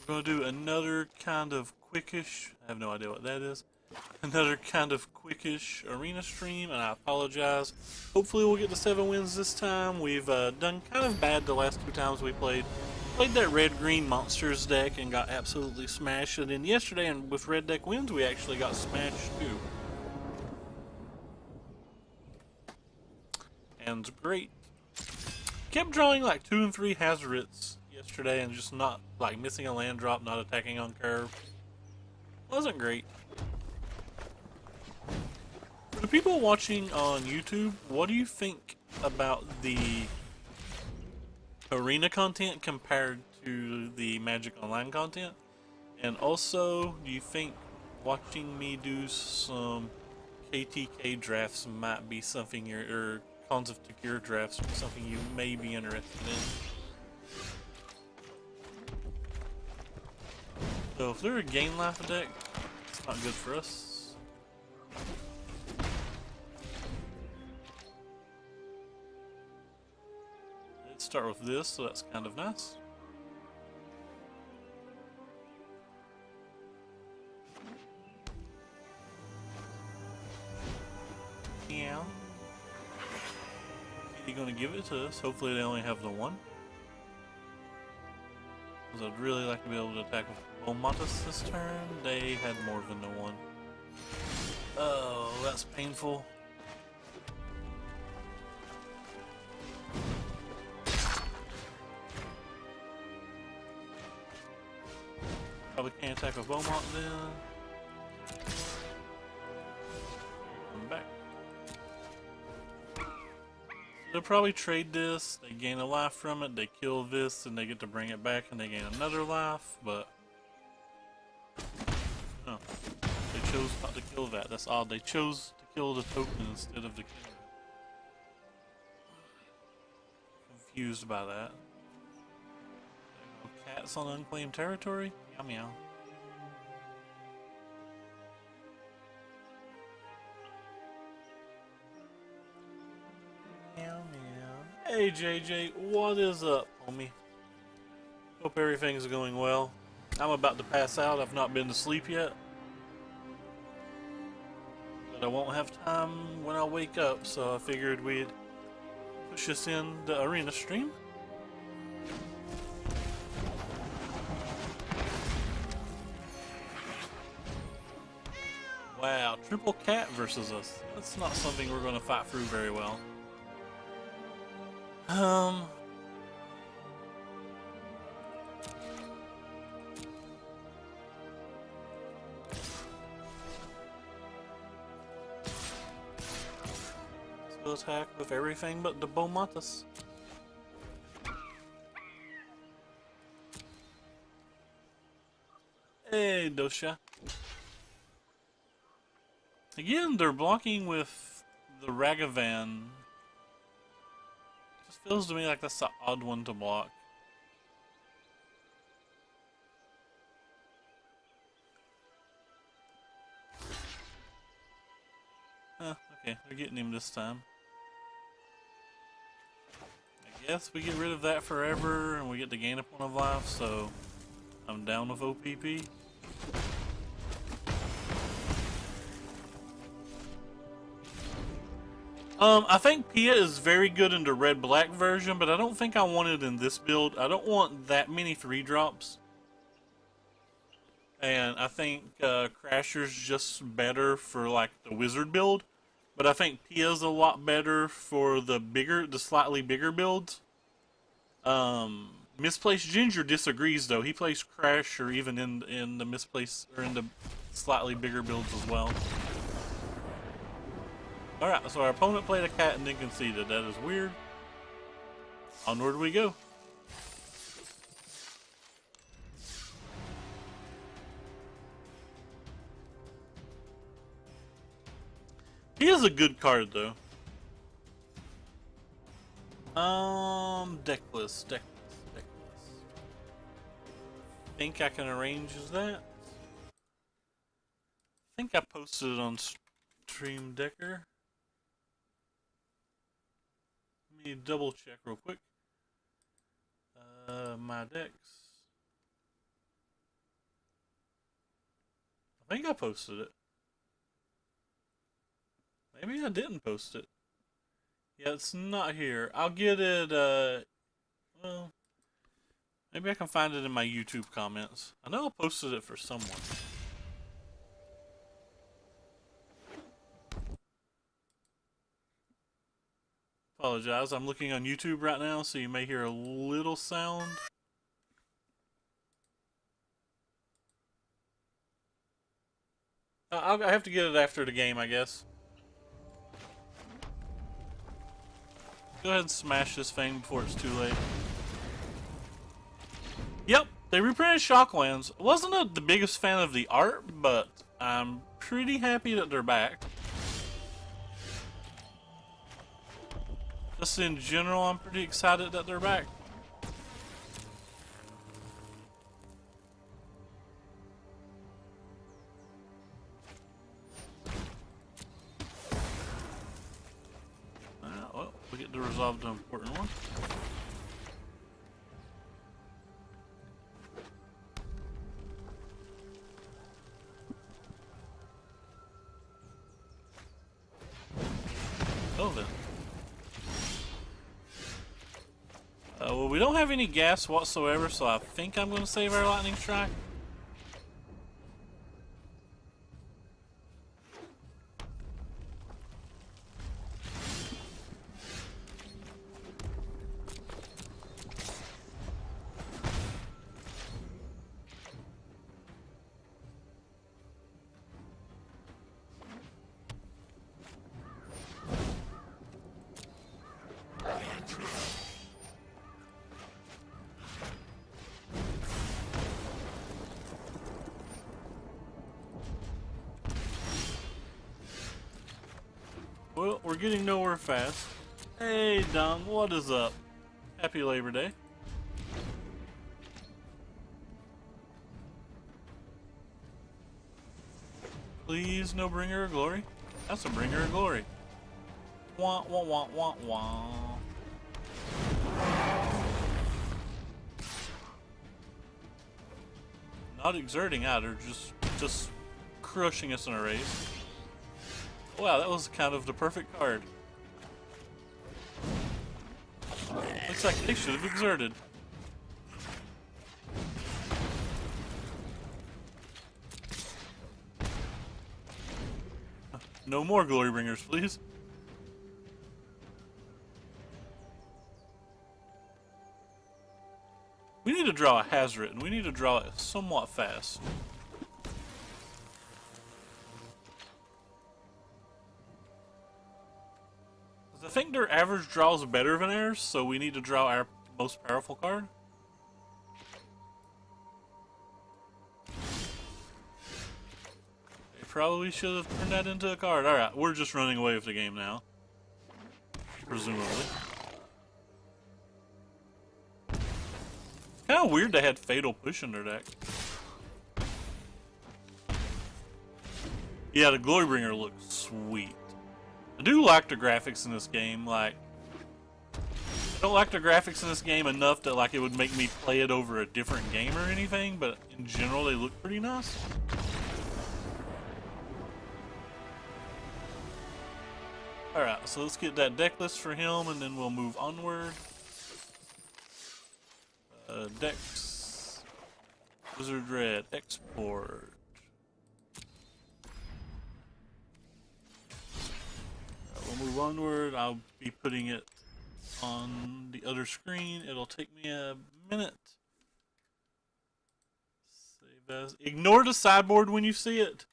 We're going to do another kind of quickish, I have no idea what that is, another kind of quickish arena stream, and I apologize. Hopefully we'll get to 7 wins this time. We've done kind of bad the last 2 times we played. Played that red-green monsters deck and got absolutely smashed, and then yesterday and with red deck wins we actually got smashed too. And great. Kept drawing like 2 and 3 Hazards yesterday and just not, like, missing a land drop, not attacking on curve. Wasn't great. For the people watching on YouTube, what do you think about the arena content compared to the Magic Online content? And also, do you think watching me do some KTK drafts might be something or Cons of Takir drafts something you may be interested in? So if they're a gain life deck, it's not good for us. Let's start with this, so that's kind of nice. Yeah. He's gonna give it to us. Hopefully they only have the one. Because I'd really like to be able to attack with Bomatus this turn. They had more than the one. Oh, that's painful. Probably can't attack with Beaumont then. I'm back. They'll probably trade this, they gain a life from it, they kill this, and they get to bring it back and they gain another life, but... Oh. They chose not to kill that. That's odd. They chose to kill the token instead of the killer. Confused by that. Cats on unclaimed territory? Meow meow. Meow meow. Hey JJ, what is up, homie? Hope everything's going well. I'm about to pass out. I've not been to sleep yet. But I won't have time when I wake up, so I figured we'd push us in the arena stream. Wow, triple cat versus us. That's not something we're going to fight through very well. Let's go attack with everything but the Bomatus. Hey, Dosha. Again, they're blocking with the Ragavan. Just feels to me like that's the odd one to block. Okay, they're getting him this time. I guess we get rid of that forever and we get to gain a point of life, so I'm down with OPP. I think Pia is very good in the red-black version, but I don't think I want it in this build. I don't want that many 3-drops. And I think Crasher's just better for, like, the wizard build. But I think Pia's a lot better for the slightly bigger builds. Misplaced Ginger disagrees, though. He plays Crasher even in the misplaced, or in the slightly bigger builds as well. Alright, so our opponent played a cat and then conceded. That is weird. Onward we go. He is a good card, though. Deckless. Think I can arrange that? I think I posted it on Stream Decker. Let me double check real quick. My decks. I think I posted it. Maybe I didn't post it. Yeah, it's not here. I'll get it, well, maybe I can find it in my YouTube comments. I know I posted it for someone. Apologize, I'm looking on YouTube right now, so you may hear a little sound. I have to get it after the game, I guess. Go ahead and smash this thing before it's too late. Yep, they reprinted Shocklands. Wasn't the biggest fan of the art, but I'm pretty happy that they're back. Just in general, I'm pretty excited that they're back. Well, we get to resolve the important one. Oh, then. Well, we don't have any gas whatsoever, so I think I'm going to save our lightning strike. Well, we're getting nowhere fast. Hey, Dom, what is up? Happy Labor Day. Please, no bringer of glory. That's a bringer of glory. Wah, wah, wah, wah, wah. Not exerting either, just crushing us in a race. Wow, that was kind of the perfect card. Looks like they should have exerted. No more glory bringers, please. We need to draw a Hazret, and we need to draw it somewhat fast. I think their average draw is better than ours, so we need to draw our most powerful card. They probably should have turned that into a card. Alright, we're just running away with the game now. Presumably. Kind of weird they had Fatal Push in their deck. Yeah, the Glorybringer looks sweet. I do like the graphics in this game. Like, I don't like the graphics in this game enough that like it would make me play it over a different game or anything, but in general they look pretty nice. Alright, so let's get that deck list for him and then we'll move onward. Decks. Wizard Red. Export. We'll move onward. I'll be putting it on the other screen. It'll take me a minute. Save as. Ignore the sideboard when you see it.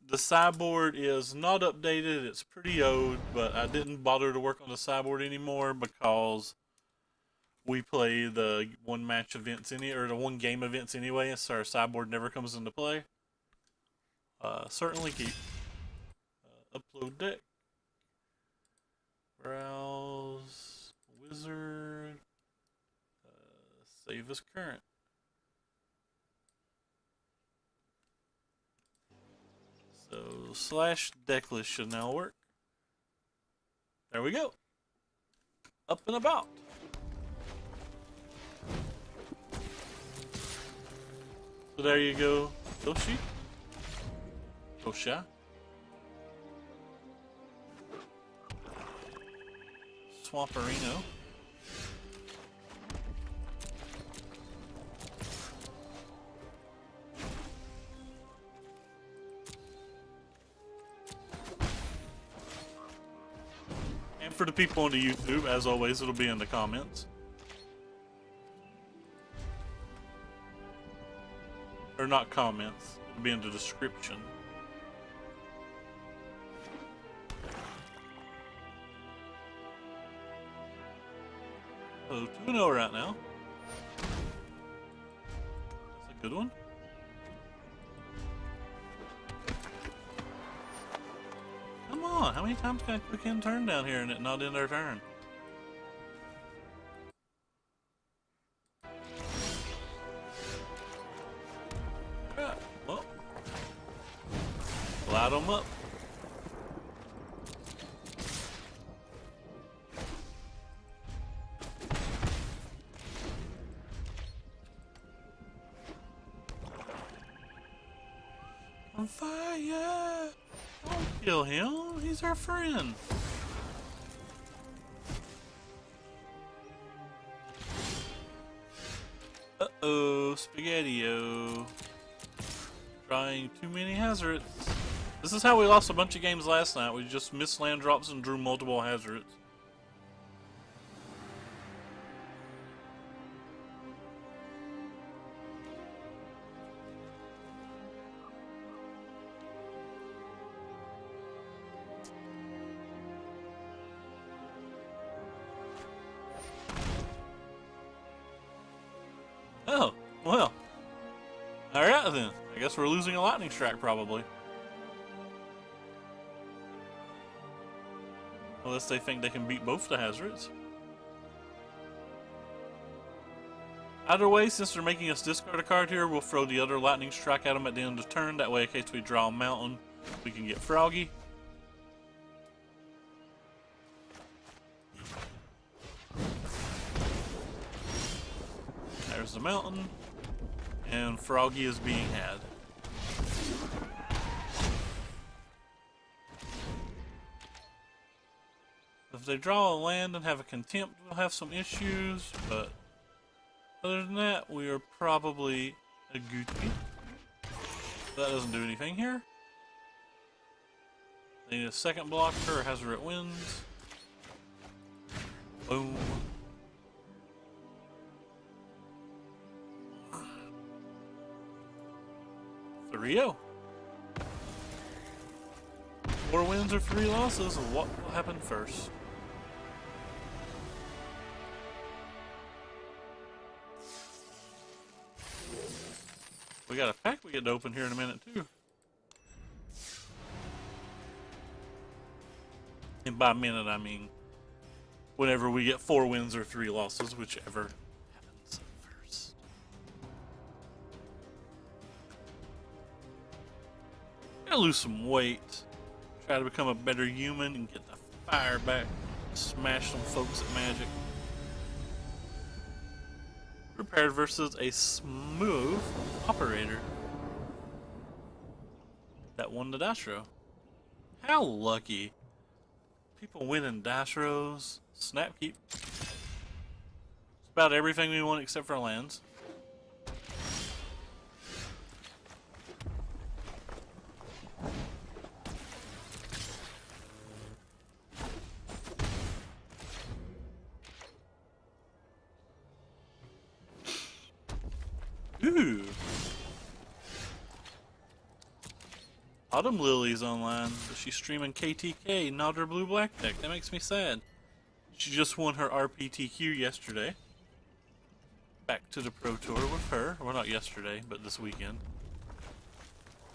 The sideboard is not updated. It's pretty old, but I didn't bother to work on the sideboard anymore because we play the one match events or the one game events anyway, so our sideboard never comes into play. Certainly keep. Upload deck. Browse. Wizard. Save as current. So slash decklist should now work. There we go. Up and about. So there you go, Yoshi. Kosha. Swamperino. And for the people on the YouTube, as always, it'll be in the comments. Or not comments, it'll be in the description. So 2-0 right now. That's a good one. Come on, how many times can I click in turn down here and it not end our turn? Alright, well. Light them up. On fire! Don't kill him, he's our friend. Uh-oh, Spaghetti-O. Trying too many hazards. This is how we lost a bunch of games last night. We just missed land drops and drew multiple hazards. Oh, well. Alright then. I guess we're losing a lightning strike probably. Unless they think they can beat both the hazards. Either way, since they're making us discard a card here, we'll throw the other lightning strike at them at the end of the turn. That way, in case we draw a mountain, we can get Froggy. There's the mountain, and Froggy is being had. If they draw a land and have a contempt, we'll have some issues, but other than that, we are probably a Gucci. That doesn't do anything here. They need a second blocker, Hazard wins. Boom. Rio. 4 wins or 3 losses. What will happen first? We got a pack we get to open here in a minute too. And by minute I mean whenever we get 4 wins or 3 losses, whichever happens first. Gotta lose some weight. Try to become a better human and get the fire back. Smash some folks at Magic. Prepared versus a smooth operator that won the dash row. How lucky. People winning dash rows. Snapkeep. It's about everything we want except for lands. Ooh. Autumn Lily's online, but she's streaming KTK, not her blue-black deck. That makes me sad. She just won her RPTQ yesterday. Back to the Pro Tour with her. Well, not yesterday, but this weekend.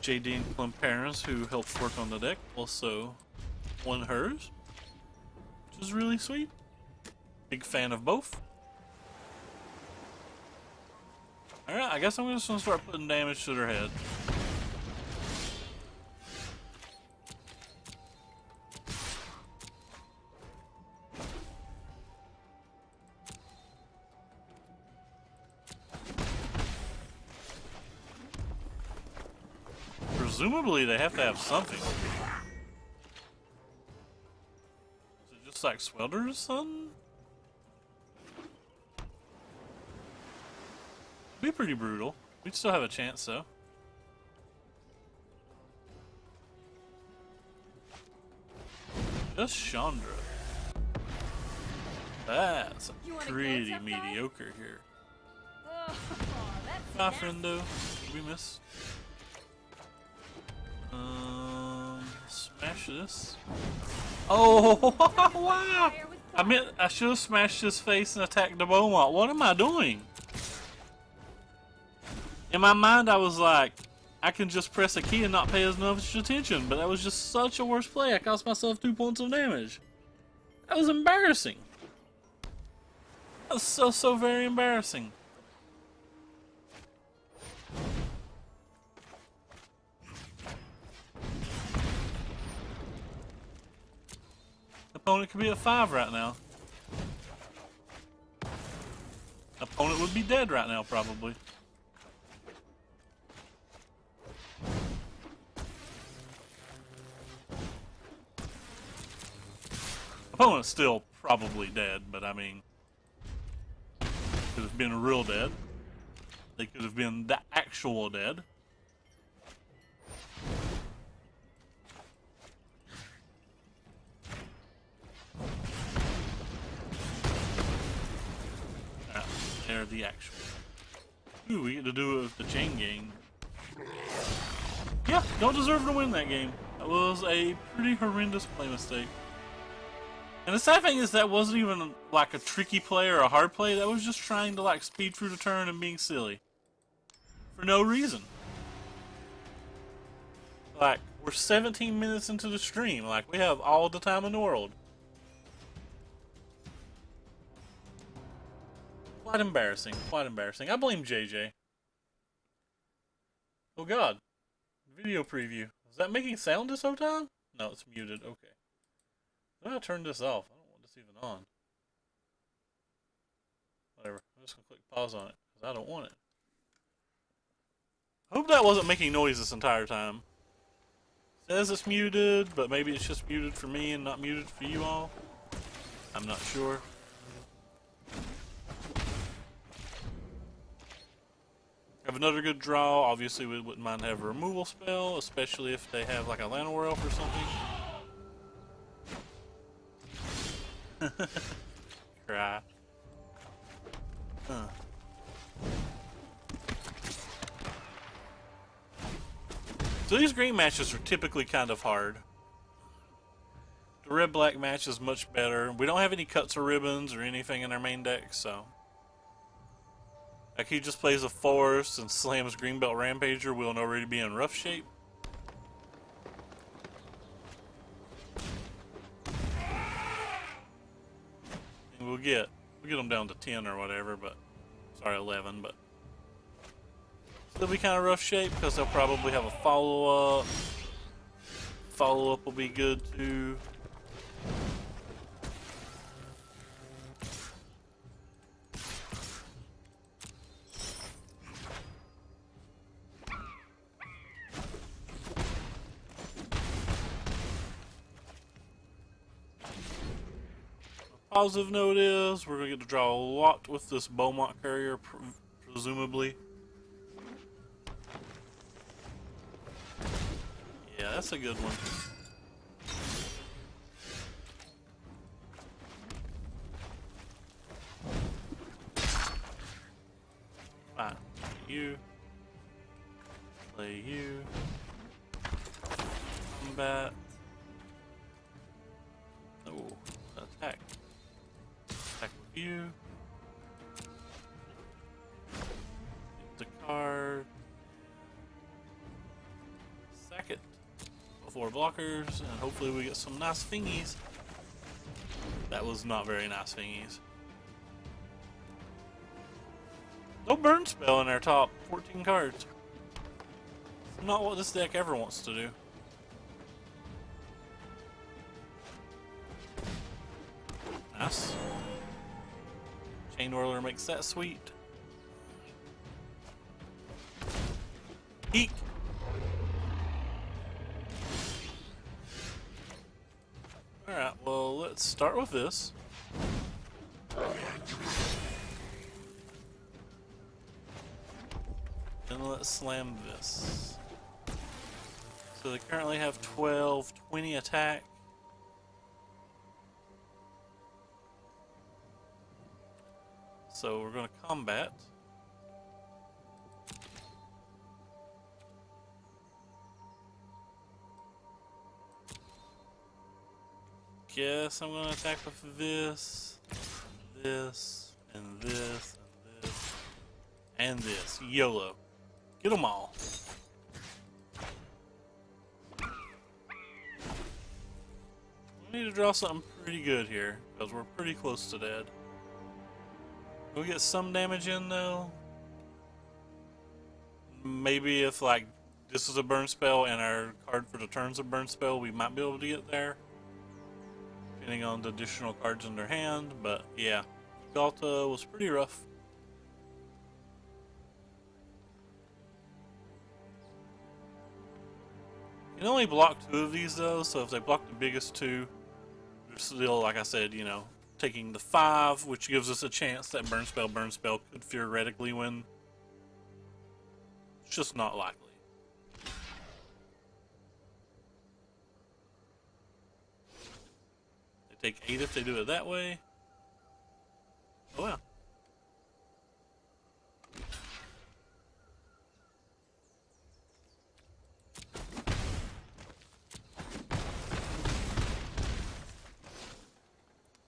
JD and Plum Parents, who helped work on the deck, also won hers, which is really sweet. Big fan of both. Alright, I guess I'm just gonna start putting damage to their head. presumably they have to have something. Is it just like Swelter or something? Be pretty brutal. We'd still have a chance though. Just Chandra. That's pretty mediocre here. Bye, friendo. We missed. Smash this. Oh, wow! I should have smashed his face and attacked the Beaumont. What am I doing? In my mind, I was like, I can just press a key and not pay as much attention, but that was just such a worse play. I cost myself 2 points of damage. That was embarrassing. That was so very embarrassing. Opponent could be at 5 right now. Opponent would be dead right now, probably. Opponent's still probably dead, but I mean, could have been real dead. They could have been the actual dead. They're the actual. Ooh, we get to do it with the chain gang. Yeah, don't deserve to win that game. That was a pretty horrendous play mistake. And the sad thing is that wasn't even like a tricky play or a hard play. That was just trying to like speed through the turn and being silly. For no reason. Like, we're 17 minutes into the stream. Like, we have all the time in the world. Quite embarrassing. Quite embarrassing. I blame JJ. Oh god. Video preview. Is that making sound this whole time? No, it's muted. Okay. I'm gonna turn this off. I don't want this even on. Whatever. I'm just gonna click pause on it because I don't want it. I hope that wasn't making noise this entire time. It says it's muted, but maybe it's just muted for me and not muted for you all. I'm not sure. Have another good draw. Obviously, we wouldn't mind having a removal spell, especially if they have like a Llanowar Elf or something. Cry. Huh. So these green matches are typically kind of hard. The red-black match is much better. We don't have any cuts or ribbons or anything in our main deck, so... Like, he just plays a forest and slams Greenbelt Rampager, we'll already be in rough shape. And we'll get them down to 10 or whatever, but... Sorry, 11, but... Still be kind of rough shape, because they'll probably have a follow-up. Follow-up will be good, too. Positive note is we're going to get to draw a lot with this Beaumont Courier, presumably. Yeah, that's a good one. Fine. You. Play you. Combat. Oh, attack. Attack with you. Get the card. Sack it. 4 blockers, and hopefully we get some nice thingies. That was not very nice thingies. No burn spell in our top 14 cards. Not what this deck ever wants to do. Nice. Chain Whirler makes that sweet. Eek. let's start with this. Then let's slam this. So they currently have 12, 20 attack. So we're going to combat. Guess I'm going to attack with this, this, and this, and this, and this. YOLO. Get them all. We need to draw something pretty good here, because we're pretty close to dead. We'll get some damage in, though. Maybe if, like, this is a burn spell and our card for the turn's a burn spell, we might be able to get there. Depending on the additional cards in their hand, but yeah. Galta was pretty rough. You can only block 2 of these though, so if they block the biggest 2, they're still, like I said, you know, taking the 5, which gives us a chance that burn spell could theoretically win. It's just not likely. They take 8 if they do it that way. Oh well.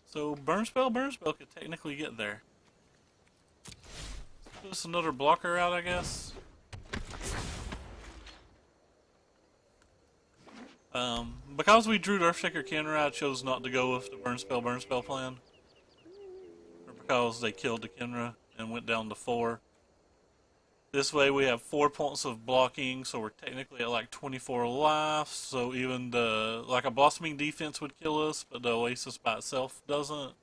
So burn spell could technically get there. Put us another blocker out, I guess. Because we drew Earthshaker Kenra, I chose not to go with the burn spell plan. Or because they killed the Kenra and went down to 4. This way we have 4 points of blocking, so we're technically at like 24 life, so even like a Blossoming Defense would kill us, but the Oasis by itself doesn't.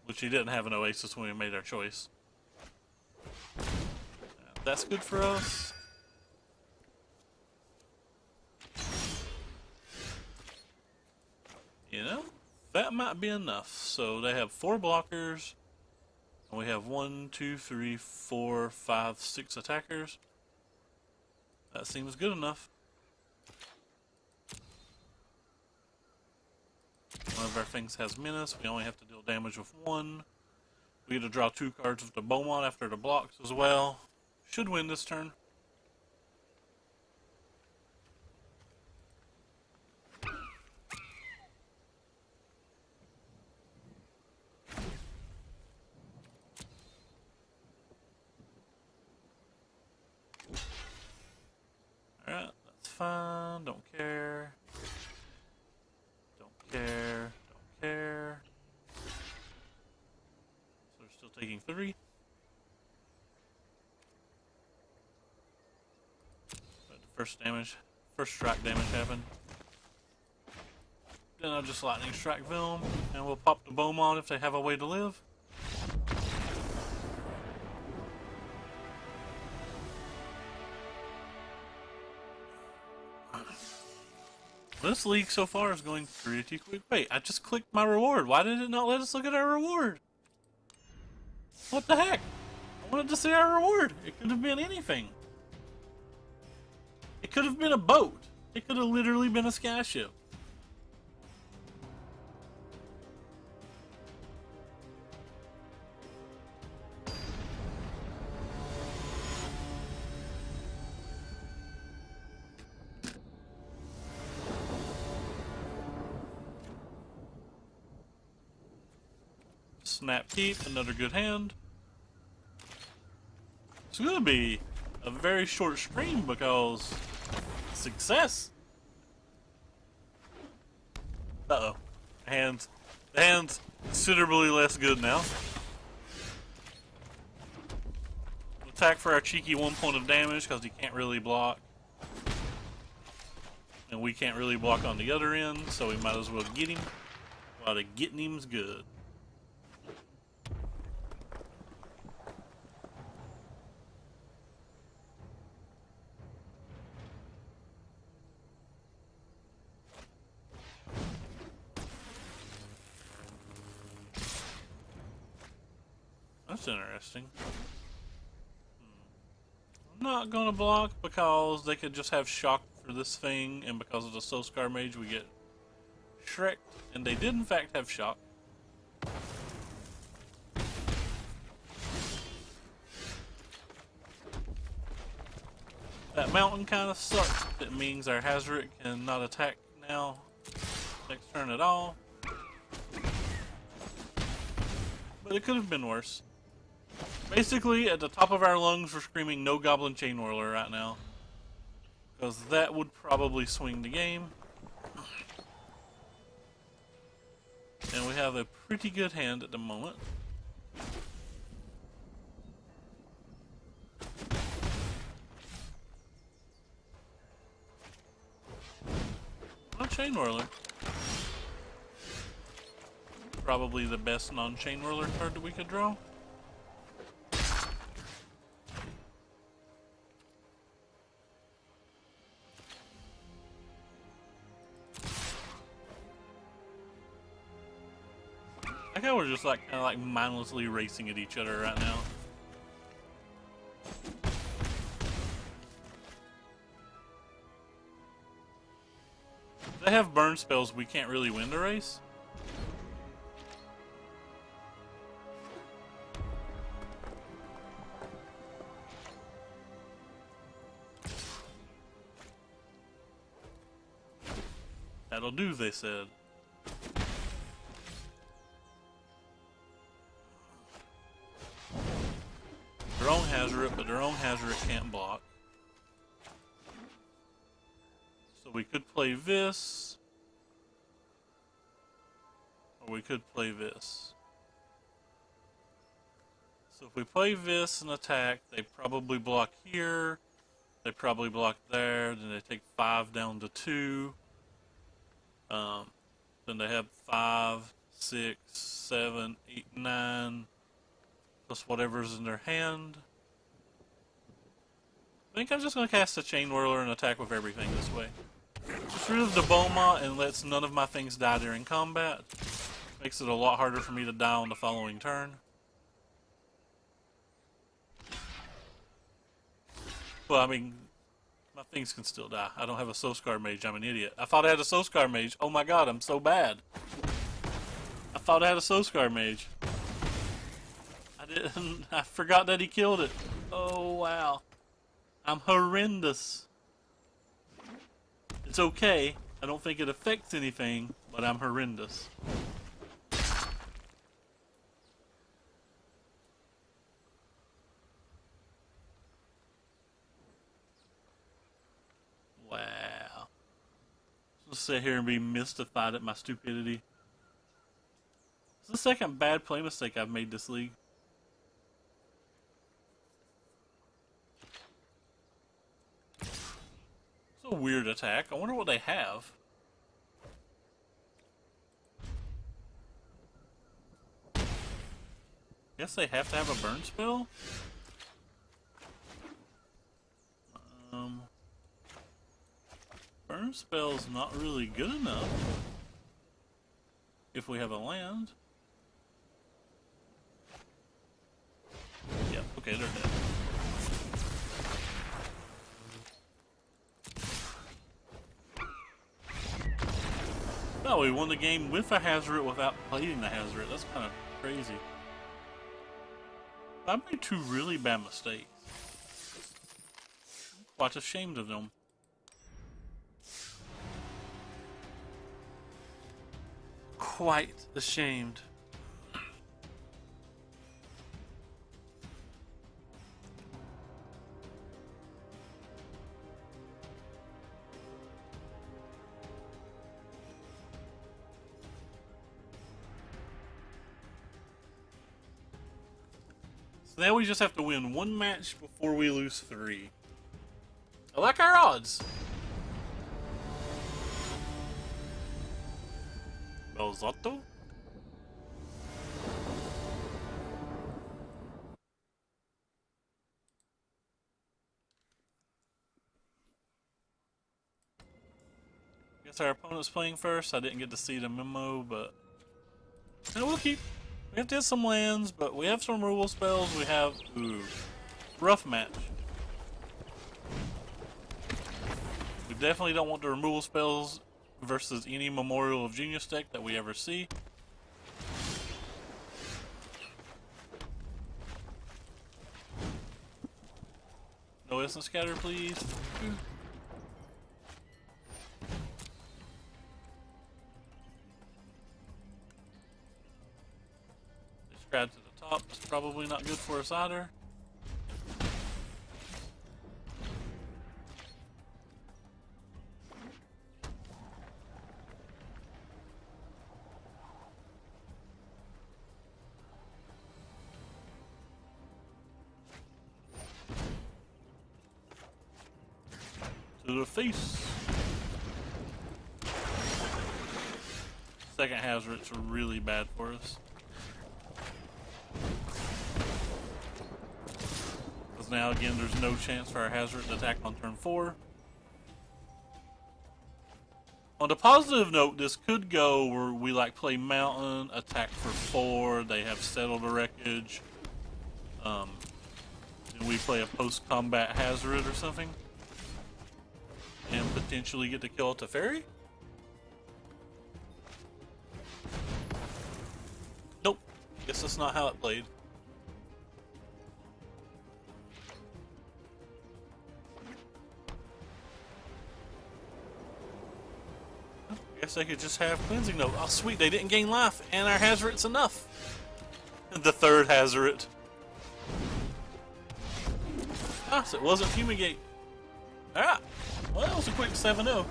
Which he didn't have an Oasis when we made our choice. That's good for us. You know, that might be enough. So they have 4 blockers. And we have 1, 2, 3, 4, 5, 6 attackers. That seems good enough. One of our things has menace. We only have to deal damage with 1. We get to draw 2 cards with the Beaumont after the blocks as well. Should win this turn. Alright, that's fine. Don't care. Don't care. Don't care. So they're still taking 3. But the first strike damage happened. Then I'll just lightning strike them, and we'll pop the Beaumont if they have a way to live. This league so far is going pretty quick. Wait, I just clicked my reward. Why did it not let us look at our reward? What the heck? I wanted to see our reward. It could have been anything. It could have been a boat. It could have literally been a skyship. Snap Keep, another good hand. It's gonna be a very short stream because success. Uh-oh. The hand's considerably less good now. Attack for our cheeky 1 point of damage because he can't really block. And we can't really block on the other end, so we might as well get him while the getting him's good. That's interesting. I'm not gonna block because they could just have shock for this thing, and because of the Soul Scar Mage we get Shrek, and they did in fact have shock. That mountain kind of sucks. It means our Hazard cannot attack now next turn at all. But it could have been worse. Basically, at the top of our lungs, we're screaming no Goblin Chain Whirler right now. Because that would probably swing the game. And we have a pretty good hand at the moment. Not Chain Whirler. Probably the best non-Chain Whirler card that we could draw. I think we're just like kind of like mindlessly racing at each other right now. If they have burn spells, we can't really win the race. That'll do, they said. Their own Hazard, but their own Hazard can't block. So we could play this, or we could play this. So if we play this and attack, they probably block here, they probably block there, then they take 5 down to 2. Then they have 5, 6, 7, 8, 9, plus whatever's in their hand. I think I'm just going to cast a Chain Whirler and attack with everything this way. Just rid of the Boma and lets none of my things die during combat. Makes it a lot harder for me to die on the following turn. Well, I mean, my things can still die. I don't have a Soul Scar Mage. I'm an idiot. I thought I had a Soul Scar Mage. Oh my god, I'm so bad. I thought I had a Soul Scar Mage. I didn't. I forgot that he killed it. Oh wow. I'm horrendous. It's okay. I don't think it affects anything, but I'm horrendous. Wow. Just sit here and be mystified at my stupidity. It's the second bad play mistake I've made this league. It's a weird attack. I wonder what they have. Guess they have to have a burn spell? Burn spell's not really good enough if we have a land. Yep, okay, they're dead. Oh, we won the game with a Hazard without playing the Hazard. That's kind of crazy. I made 2 really bad mistakes. Quite ashamed of them. Quite ashamed. So now we just have to win 1 match before we lose 3. I like our odds. Belzotto? Guess our opponent's playing first. I didn't get to see the memo, but no, we'll keep. We have to hit some lands, but we have some removal spells. We have, ooh, rough match. We definitely don't want the removal spells versus any Memorial of Genius deck that we ever see. No Essence Scatter, please. Discard to the top. It's probably not good for us either. To the face. Second Hazard's really bad for us. Because now again there's no chance for our Hazard to attack on turn 4. On a positive note, this could go where we like play Mountain, attack for 4, they have Settle the Wreckage. Then we play a post-combat Hazard or something. And potentially get to kill a Teferi? Nope. Guess that's not how it played. Guess I could just have Cleansing Note. Oh sweet, they didn't gain life, and our Hazoret's enough. The third Hazoret. Ah, so it wasn't Fumigate. Alright. Well, that was a quick 7-0.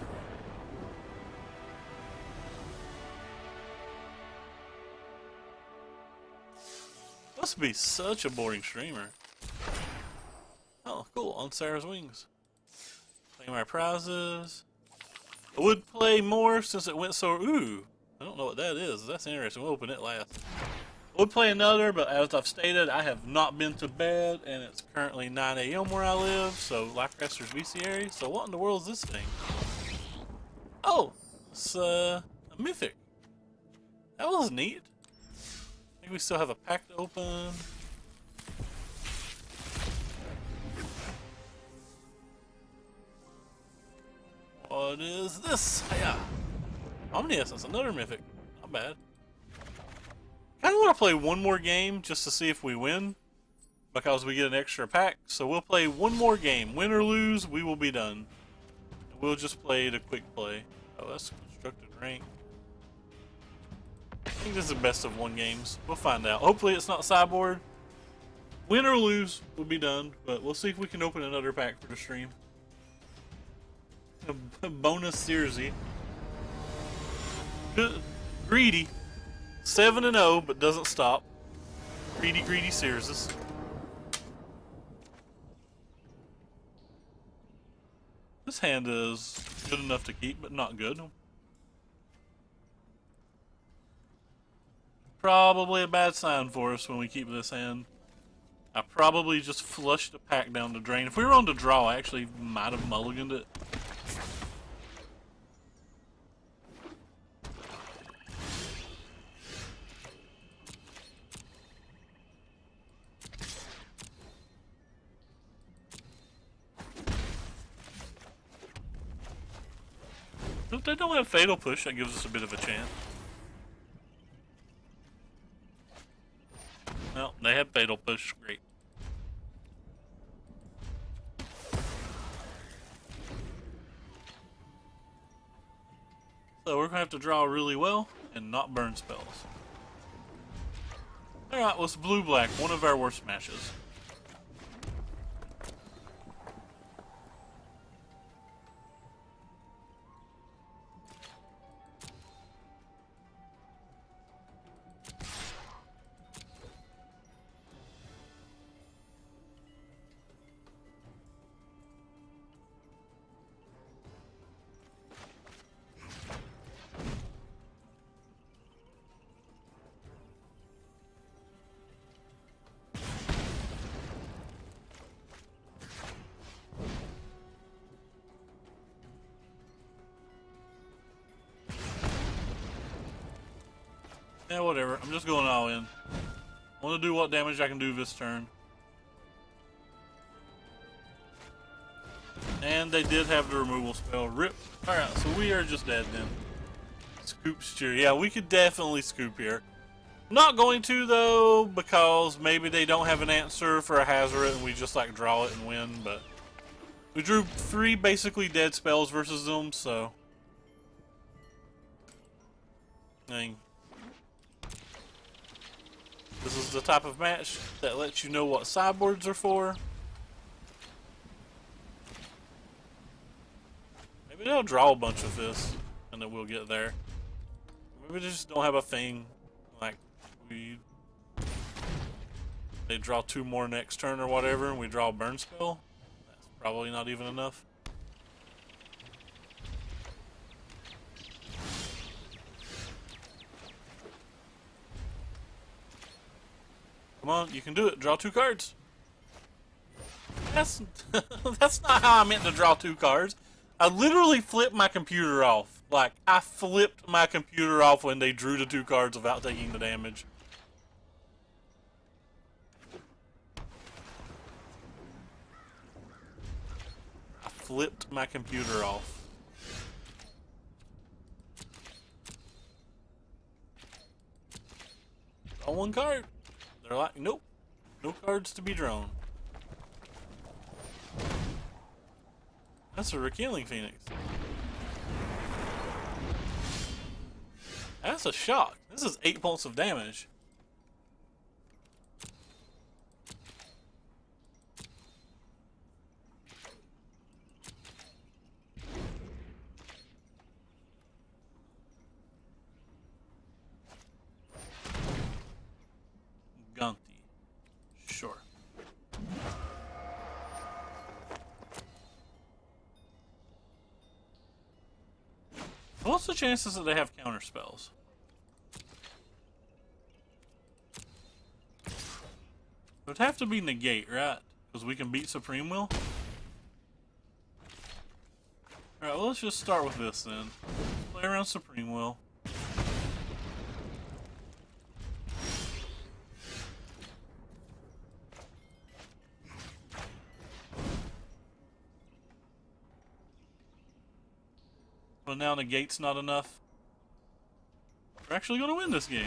Must be such a boring streamer. Oh, cool. On Sarah's Wings. Claim our prizes. I would play more since it went so... Ooh. I don't know what that is. That's interesting. We'll open it last. I would play another, but as I've stated, I have not been to bed, and it's currently 9 a.m. where I live, so Lifecasters Bestiary. So what in the world is this thing? Oh, it's a Mythic. That was neat. I think we still have a pack to open. What is this? Yeah. Omni-Essence, another Mythic. Not bad. I kind of want to play one more game just to see if we win, because we get an extra pack. So we'll play one more game. Win or lose, we will be done. We'll just play the quick play. Oh, that's constructed rank. I think this is the best of 1 games. We'll find out. Hopefully it's not sideboard. Win or lose, we'll be done. But we'll see if we can open another pack for the stream. A bonus Searsy. Greedy. 7-0, but doesn't stop. Greedy Searses. This hand is good enough to keep, but not good. Probably a bad sign for us when we keep this hand. I probably just flushed the pack down the drain. If we were on the draw, I actually might have mulliganed it. If they don't have Fatal Push, that gives us a bit of a chance. No, they have Fatal Push. Great. So we're going to have to draw really well and not burn spells. Alright, let's blue-black, one of our worst matches. Yeah, whatever. I'm just going all in. I want to do what damage I can do this turn. And they did have the removal spell. Rip. Alright, so we are just dead then. Scoop steer. Yeah, we could definitely scoop here. Not going to, though, because maybe they don't have an answer for a Hazoret and we just, like, draw it and win, but... We drew 3 basically dead spells versus them, so... Dang. This is the type of match that lets you know what sideboards are for. Maybe they'll draw a bunch of this, and then we'll get there. Maybe they just don't have a thing, like, they draw 2 more next turn or whatever, and we draw a burn spell. That's probably not even enough. Come on, you can do it. Draw 2 cards. That's that's not how I meant to draw 2 cards. I literally flipped my computer off. Like, I flipped my computer off when they drew the 2 cards without taking the damage. I flipped my computer off. Draw 1 card. They're like, nope. No cards to be drawn. That's a Rekilling Phoenix. That's a shock. This is 8 points of damage. Gunty. Sure. What's the chances that they have counter spells? It would have to be negate, right? Because we can beat Supreme Will. Alright, well, let's just start with this then. Play around Supreme Will. But now negate's not enough. We're actually going to win this game.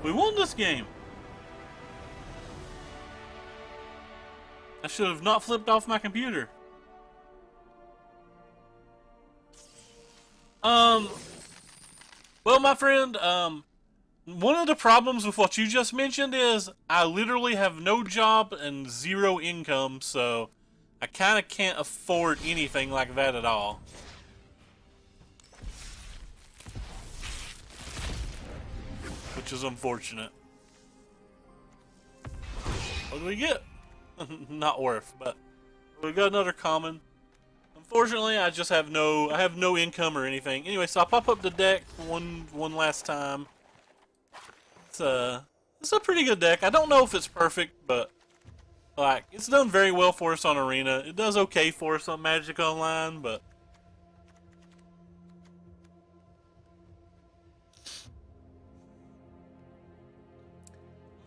We won this game. I should have not flipped off my computer. Well, my friend, one of the problems with what you just mentioned is I literally have no job and 0 income, so I kind of can't afford anything like that at all. Which is unfortunate. What do we get? Not worth, but we got another common. Unfortunately, I just have no income or anything. Anyway, so I'll pop up the deck one last time. It's a pretty good deck. I don't know if it's perfect, but like it's done very well for us on Arena. It does okay for us on Magic Online, but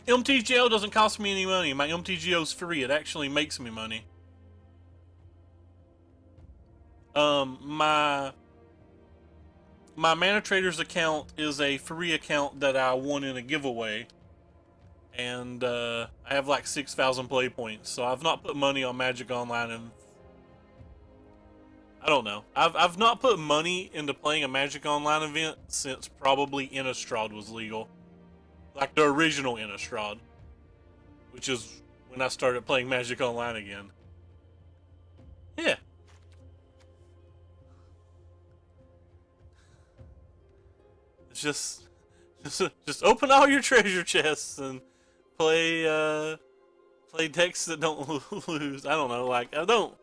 MTGO doesn't cost me any money. My MTGO is free. It actually makes me money. My Mana Traders account is a free account that I won in a giveaway. And I have like 6,000 play points. So I've not put money on Magic Online and I don't know. I've not put money into playing a Magic Online event since probably Innistrad was legal. Like the original Innistrad. Which is when I started playing Magic Online again. Yeah. It's just open all your treasure chests and play decks that don't lose. I don't know, like it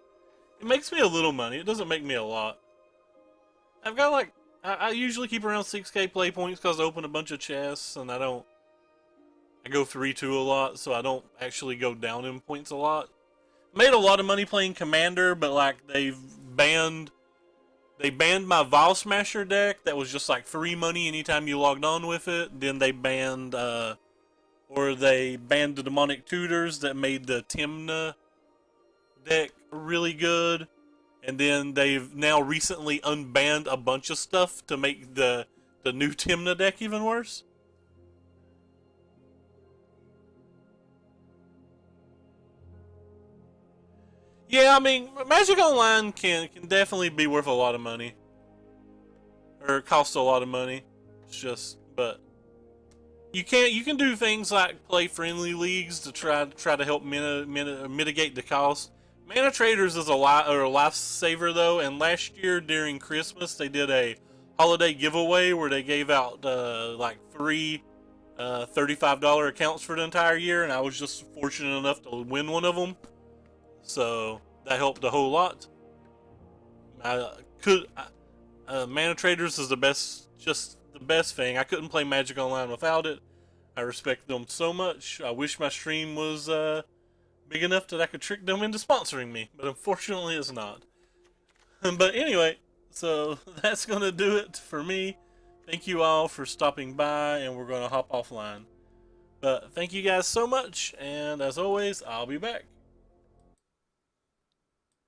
makes me a little money. It doesn't make me a lot. I've got like I usually keep around 6k play points because I open a bunch of chests and I go 3-2 a lot, so I don't actually go down in points a lot. made a lot of money playing Commander, but like banned they banned my Vile Smasher deck that was just like free money anytime you logged on with it. Then they banned they banned the Demonic Tutors that made the Timna deck really good. And then they've now recently unbanned a bunch of stuff to make the new Timna deck even worse. Yeah, I mean, Magic Online can definitely be worth a lot of money, or cost a lot of money. It's just, but you can do things like play friendly leagues to try to help mitigate the cost. Mana Traders is a lifesaver though, and last year during Christmas they did a holiday giveaway where they gave out like three $35 accounts for the entire year, and I was just fortunate enough to win one of them. So that helped a whole lot. Mana Traders is the best, just the best thing. I couldn't play Magic Online without it. I respect them so much. I wish my stream was big enough that I could trick them into sponsoring me, but unfortunately it's not. But anyway, so that's gonna do it for me. Thank you all for stopping by, and we're gonna hop offline. But thank you guys so much, and as always, I'll be back.